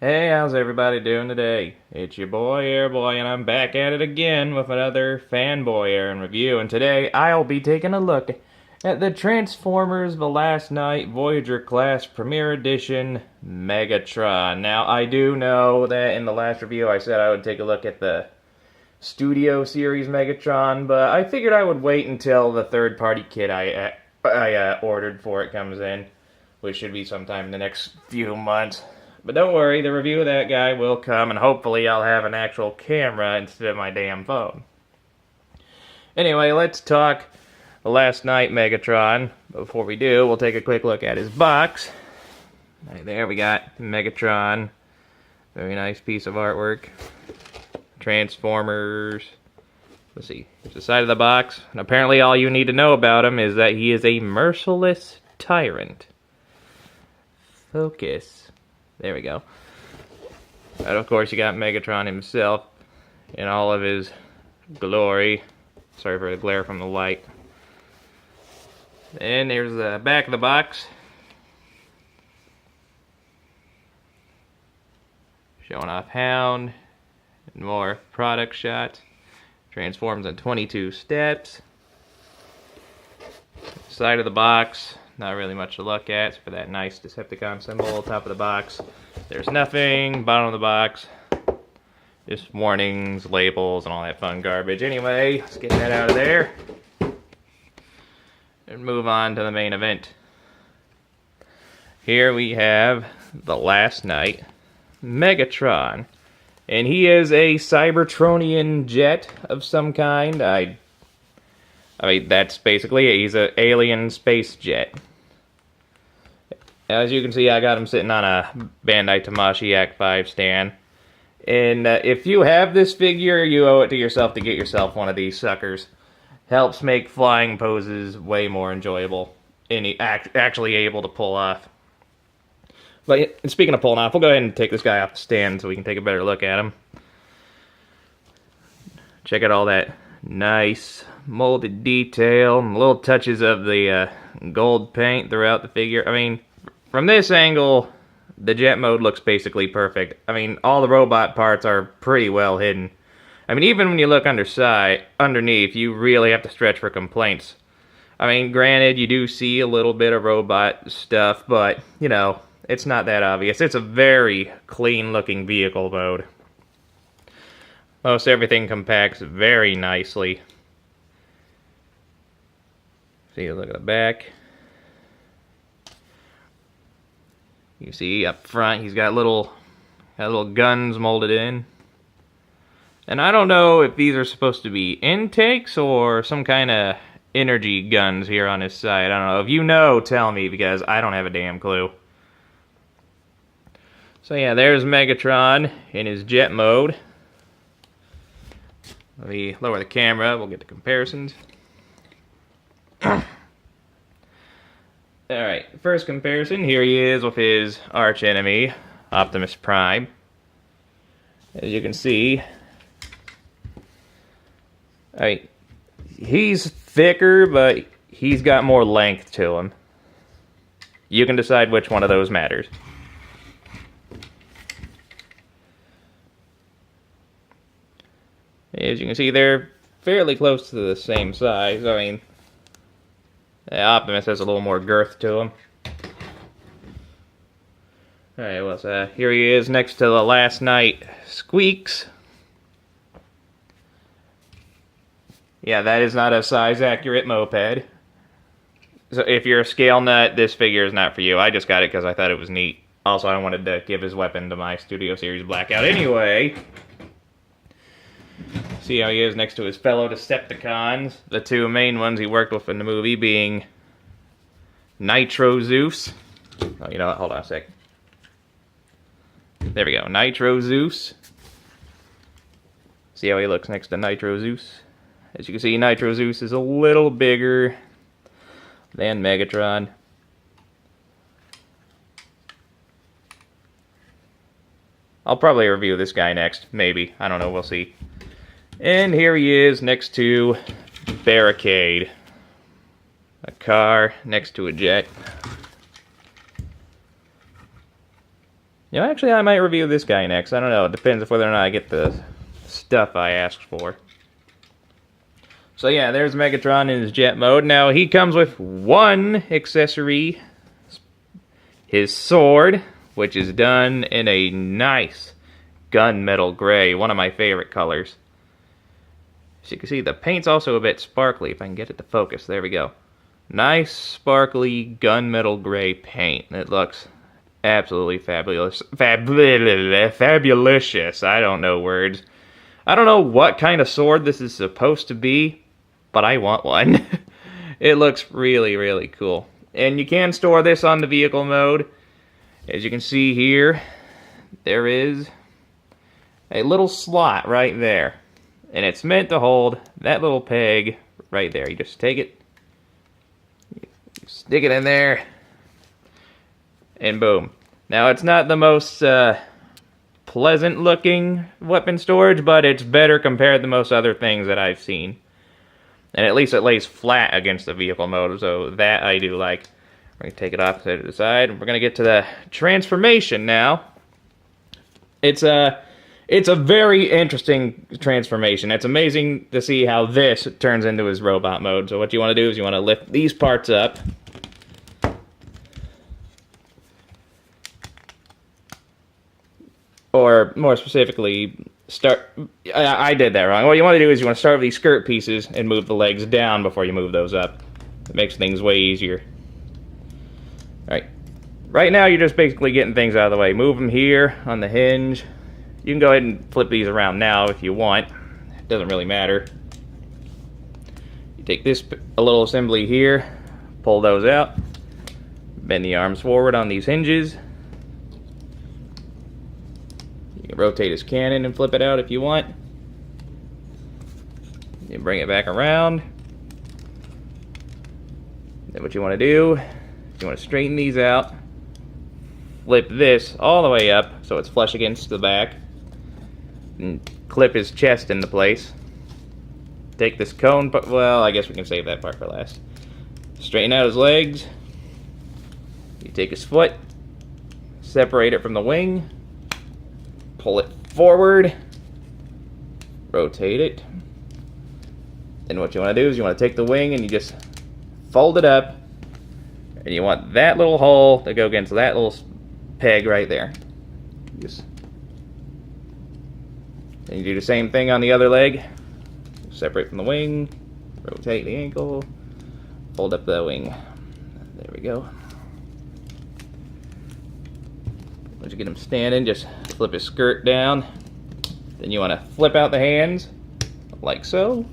Hey, how's everybody doing today? It's your boy, Airboy, and I'm back at it again with another FanBoyAaron review. And today, I'll be taking a look at the Transformers The Last Night Voyager Class Premiere Edition Megatron. Now, I do know that in the last review I said I would take a look at the Studio Series Megatron, but I figured I would wait until the third-party kit I ordered for it comes in, which should be sometime in the next few months. But don't worry, the review of that guy will come, and hopefully I'll have an actual camera instead of my damn phone. Anyway, let's talk the Last Night Megatron. Before we do, we'll take a quick look at his box. Right there we got Megatron. Very nice piece of artwork. Transformers. Let's see, here's the side of the box. And apparently all you need to know about him is that he is a merciless tyrant. Focus. There we go. And of course you got Megatron himself in all of his glory. Sorry for the glare from the light. And there's the back of the box. Showing off Hound and more product shots. Transforms in 22 steps. Side of the box. Not really much to look at for that nice Decepticon symbol. Top of the box, there's nothing. Bottom of the box, just warnings, labels, and all that fun garbage. Anyway, let's get that out of there and move on to the main event. Here we have the Last Night Megatron, and he is a Cybertronian jet of some kind. I mean, that's basically it. He's an alien space jet. As you can see, I got him sitting on a Bandai Tamashii Act 5 stand. And if you have this figure, you owe it to yourself to get yourself one of these suckers. Helps make flying poses way more enjoyable and actually able to pull off. But speaking of pulling off, we'll go ahead and take this guy off the stand so we can take a better look at him. Check out all that nice molded detail and little touches of the gold paint throughout the figure. I mean, from this angle, the jet mode looks basically perfect. I mean, all the robot parts are pretty well hidden. I mean, even when you look underneath, you really have to stretch for complaints. I mean, granted, you do see a little bit of robot stuff, but, you know, it's not that obvious. It's a very clean-looking vehicle mode. Most everything compacts very nicely. See, look at the back. You see up front, he's got little guns molded in. And I don't know if these are supposed to be intakes or some kind of energy guns here on his side. I don't know. If you know, tell me, because I don't have a damn clue. So yeah, there's Megatron in his jet mode. Let me lower the camera, we'll get the comparisons. Alright, first comparison, here he is with his arch enemy, Optimus Prime. As you can see, he's thicker, but he's got more length to him. You can decide which one of those matters. As you can see, they're fairly close to the same size. I mean, Optimus has a little more girth to him. Alright, well, here he is next to the Last Night Squeaks. Yeah, that is not a size-accurate moped. So if you're a scale nut, this figure is not for you. I just got it because I thought it was neat. Also, I wanted to give his weapon to my Studio Series Blackout anyway. See how he is next to his fellow Decepticons. The two main ones he worked with in the movie being Nitro Zeus. Oh, you know what? Hold on a sec. There we go. Nitro Zeus. See how he looks next to Nitro Zeus? As you can see, Nitro Zeus is a little bigger than Megatron. I'll probably review this guy next. Maybe. I don't know. We'll see. And here he is next to Barricade. A car next to a jet. You know, actually, I might review this guy next. I don't know. It depends on whether or not I get the stuff I asked for. So yeah, there's Megatron in his jet mode. Now, he comes with one accessory. His sword, which is done in a nice gunmetal gray. One of my favorite colors. As you can see, the paint's also a bit sparkly. If I can get it to focus. There we go. Nice, sparkly, gunmetal gray paint. It looks absolutely fabulous. Fabulicious. I don't know words. I don't know what kind of sword this is supposed to be, but I want one. It looks really, really cool. And you can store this on the vehicle mode. As you can see here, there is a little slot right there. And it's meant to hold that little peg right there. You just take it, you stick it in there, and boom. Now, it's not the most pleasant looking weapon storage, but it's better compared to most other things that I've seen. And at least it lays flat against the vehicle mode, so that I do like. We're going to take it off to the side, and we're going to get to the transformation now. It's a very interesting transformation. It's amazing to see how this turns into his robot mode. So what you want to do is you want to lift these parts up. Or, more specifically, I did that wrong. What you want to do is you want to start with these skirt pieces and move the legs down before you move those up. It makes things way easier. Alright. Right now, you're just basically getting things out of the way. Move them here on the hinge. You can go ahead and flip these around now if you want. It doesn't really matter. You take this a little assembly here, pull those out, bend the arms forward on these hinges. You can rotate his cannon and flip it out if you want. You bring it back around. Then what you want to do, you want to straighten these out. Flip this all the way up so it's flush against the back. And clip his chest into place. Take this cone, well, I guess we can save that part for last. Straighten out his legs. You take his foot, separate it from the wing, pull it forward, rotate it. Then what you want to do is you want to take the wing and you just fold it up, and you want that little hole to go against that little peg right there. Just, and you do the same thing on the other leg. Separate from the wing, rotate the ankle, fold up the wing. There we go. Once you get him standing, just flip his skirt down. Then you want to flip out the hands, like so.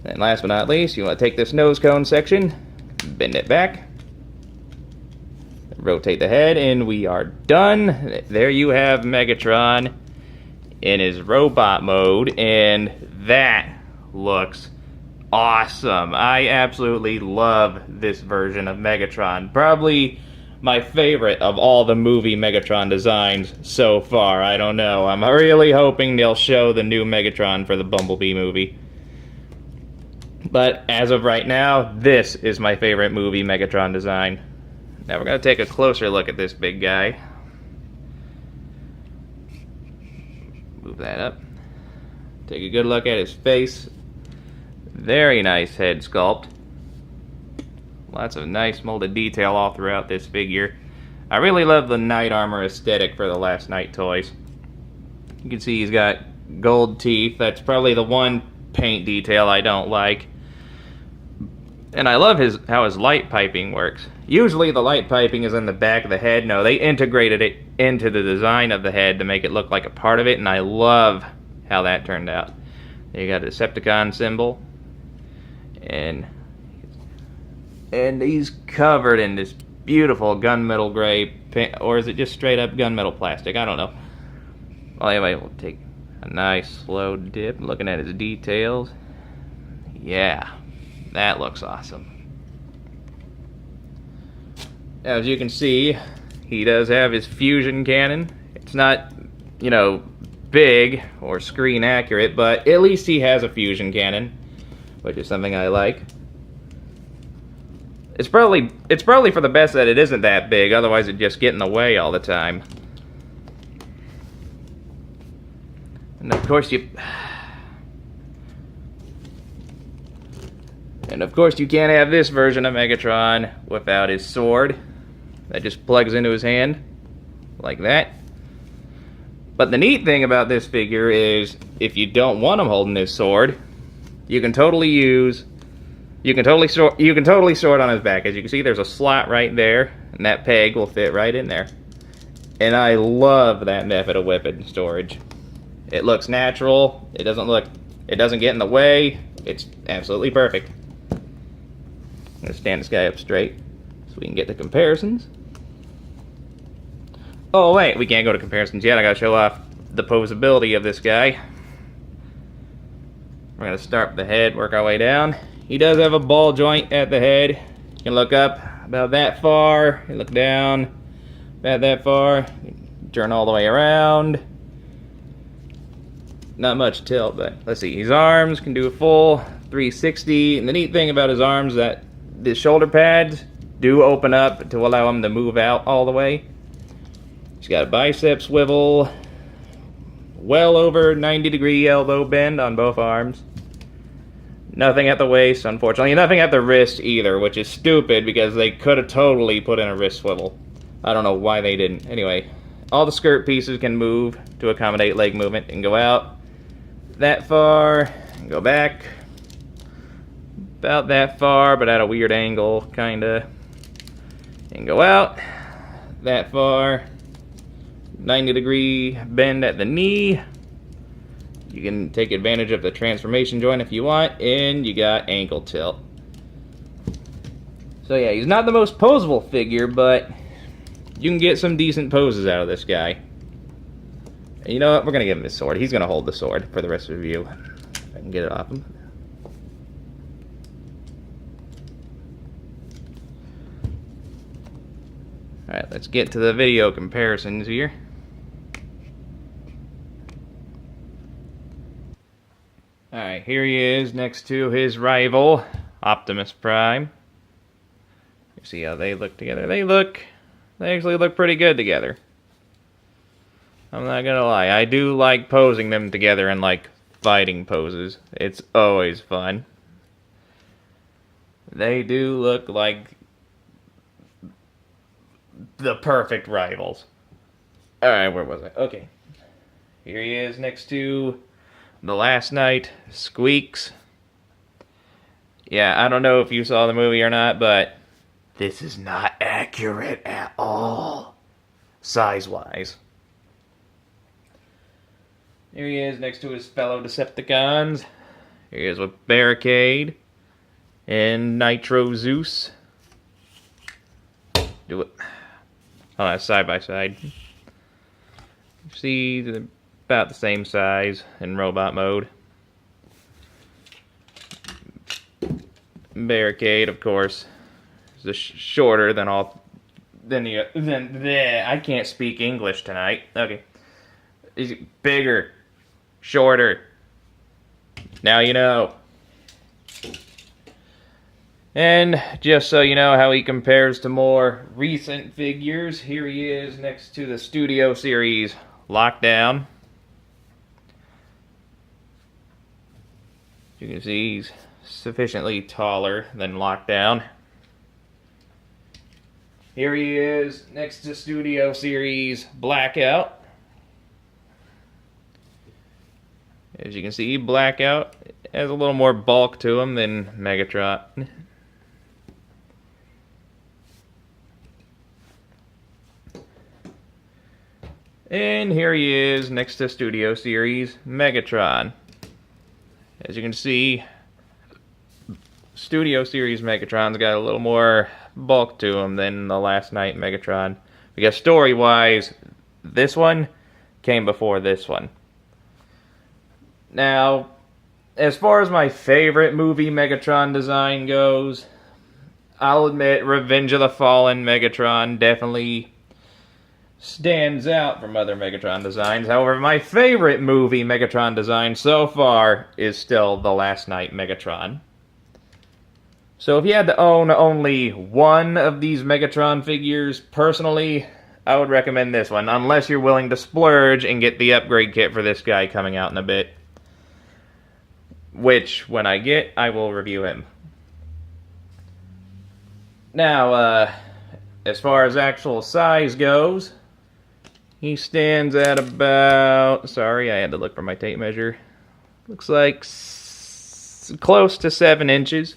And last but not least, you want to take this nose cone section, bend it back, rotate the head, and we are done. There you have Megatron in his robot mode, and that looks awesome. I absolutely love this version of Megatron. Probably my favorite of all the movie Megatron designs so far. I don't know. I'm really hoping they'll show the new Megatron for the Bumblebee movie. But as of right now, this is my favorite movie Megatron design. Now we're going to take a closer look at this big guy. Move that up. Take a good look at his face. Very nice head sculpt. Lots of nice molded detail all throughout this figure. I really love the Knight Armor aesthetic for the Last Knight toys. You can see he's got gold teeth. That's probably the one paint detail I don't like. And I love how his light piping works. Usually the light piping is in the back of the head. No, they integrated it into the design of the head to make it look like a part of it, and I love how that turned out. You got a Decepticon symbol, and he's covered in this beautiful gunmetal gray paint, or is it just straight up gunmetal plastic? I don't know. Well, anyway, we'll take a nice slow dip, looking at his details. Yeah, that looks awesome. Now, as you can see, he does have his fusion cannon. It's not, you know, big or screen accurate, but at least he has a fusion cannon, which is something I like. It's probably for the best that it isn't that big, otherwise it'd just get in the way all the time. And of course you can't have this version of Megatron without his sword. That just plugs into his hand like that. But the neat thing about this figure is if you don't want him holding his sword, you can totally sort on his back. As you can see, there's a slot right there, and that peg will fit right in there. And I love that method of weapon storage. It looks natural. It doesn't get in the way. It's absolutely perfect. I'm gonna stand this guy up straight so we can get the comparisons. Oh wait, we can't go to comparisons yet. I gotta show off the posability of this guy. We're gonna start with the head, work our way down. He does have a ball joint at the head. You can look up about that far, you look down about that far, turn all the way around. Not much tilt, but let's see. His arms can do a full 360. And the neat thing about his arms is that the shoulder pads do open up to allow him to move out all the way. He's got a bicep swivel, well over 90-degree elbow bend on both arms. Nothing at the waist, unfortunately. Nothing at the wrist either, which is stupid because they could have totally put in a wrist swivel. I don't know why they didn't. Anyway, all the skirt pieces can move to accommodate leg movement and go out that far and go back about that far, but at a weird angle, kinda, and go out that far. 90-degree bend at the knee. You can take advantage of the transformation joint if you want, and you got ankle tilt. So yeah, he's not the most posable figure, but you can get some decent poses out of this guy. And you know what? We're gonna give him his sword. He's gonna hold the sword for the rest of the view. If I can get it off him. Alright, let's get to the video comparisons here. Alright, here he is next to his rival, Optimus Prime. You see how they look together? They actually look pretty good together. I'm not gonna lie, I do like posing them together in like fighting poses. It's always fun. They do look like the perfect rivals. Alright, where was I? Okay. Here he is next to the Last Knight, Squeaks. Yeah, I don't know if you saw the movie or not, but this is not accurate at all, size-wise. Here he is next to his fellow Decepticons. Here he is with Barricade and Nitro Zeus. Do it. Oh, that's side by side. See, they're about the same size in robot mode. Barricade, of course, is shorter than all. I can't speak English tonight. Okay, he's bigger, shorter. Now you know. And just so you know how he compares to more recent figures, here he is next to the Studio Series Lockdown. You can see he's sufficiently taller than Lockdown. Here he is next to Studio Series Blackout. As you can see, Blackout has a little more bulk to him than Megatron. And here he is next to Studio Series Megatron. As you can see, Studio Series Megatron's got a little more bulk to him than the Last Knight Megatron. Because story-wise, this one came before this one. Now, as far as my favorite movie Megatron design goes, I'll admit Revenge of the Fallen Megatron definitely stands out from other Megatron designs. However, my favorite movie Megatron design so far is still the Last Knight Megatron. So if you had to own only one of these Megatron figures, personally, I would recommend this one, unless you're willing to splurge and get the upgrade kit for this guy coming out in a bit. Which, when I get, I will review him. Now, as far as actual size goes, he stands at about, sorry, I had to look for my tape measure. Looks like close to 7 inches.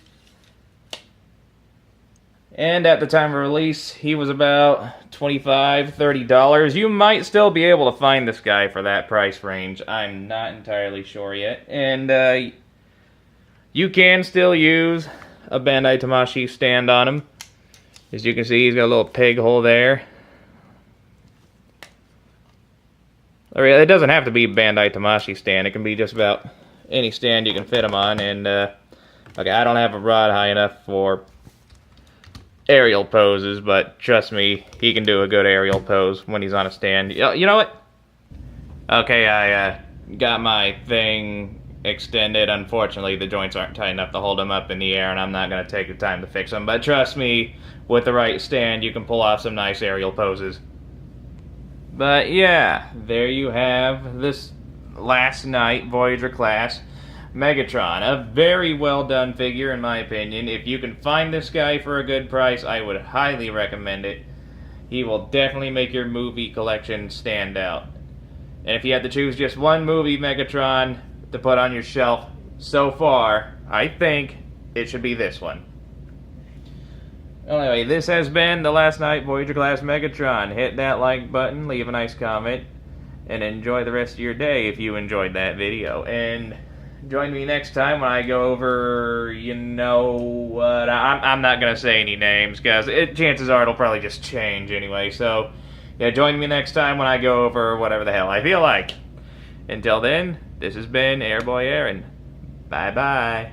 And at the time of release, he was about $25, $30. You might still be able to find this guy for that price range. I'm not entirely sure yet. And you can still use a Bandai Tamashii stand on him. As you can see, he's got a little peg hole there. It doesn't have to be a Bandai Tamashii stand. It can be just about any stand you can fit him on. And okay, I don't have a rod high enough for aerial poses, but trust me, he can do a good aerial pose when he's on a stand. You know what? Okay, I got my thing extended. Unfortunately, the joints aren't tight enough to hold him up in the air, and I'm not going to take the time to fix them. But trust me, with the right stand, you can pull off some nice aerial poses. But yeah, there you have this last night Voyager class Megatron. A very well done figure in my opinion. If you can find this guy for a good price, I would highly recommend it. He will definitely make your movie collection stand out. And if you had to choose just one movie Megatron to put on your shelf so far, I think it should be this one. Well, anyway, this has been the Last Night Voyager class Megatron. Hit that like button, leave a nice comment, and enjoy the rest of your day if you enjoyed that video. And join me next time when I go over, you know what, I'm not going to say any names, because chances are it'll probably just change anyway. So, yeah, join me next time when I go over whatever the hell I feel like. Until then, this has been FanBoyAaron. Bye-bye.